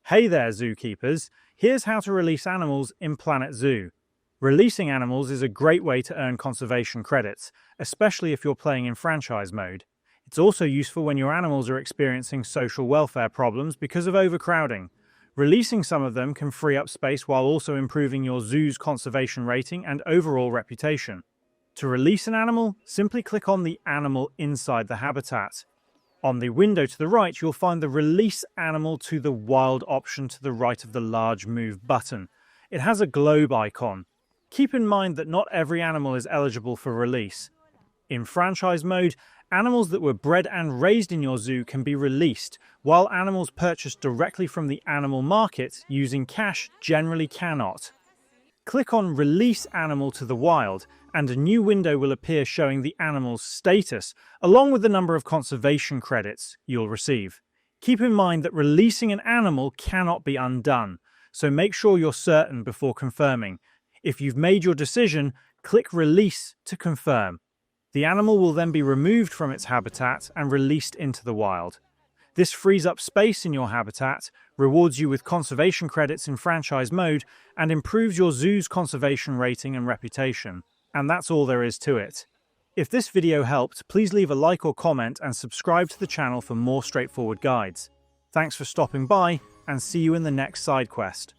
Hey there, zookeepers! Here's how to release animals in Planet Zoo. Releasing animals is a great way to earn conservation credits, especially if you're playing in franchise mode. It's also useful when your animals are experiencing social welfare problems because of overcrowding. Releasing some of them can free up space while also improving your zoo's conservation rating and overall reputation. To release an animal, simply click on the animal inside the habitat. On the window to the right, you'll find the Release Animal to the Wild option to the right of the large Move button. It has a globe icon. Keep in mind that not every animal is eligible for release. In franchise mode, animals that were bred and raised in your zoo can be released, while animals purchased directly from the animal market using cash generally cannot. Click on Release Animal to the Wild, and a new window will appear showing the animal's status, along with the number of conservation credits you'll receive. Keep in mind that releasing an animal cannot be undone, so make sure you're certain before confirming. If you've made your decision, click Release to confirm. The animal will then be removed from its habitat and released into the wild. This frees up space in your habitat, rewards you with conservation credits in franchise mode, and improves your zoo's conservation rating and reputation. And that's all there is to it. If this video helped, please leave a like or comment and subscribe to the channel for more straightforward guides. Thanks for stopping by, and see you in the next side quest.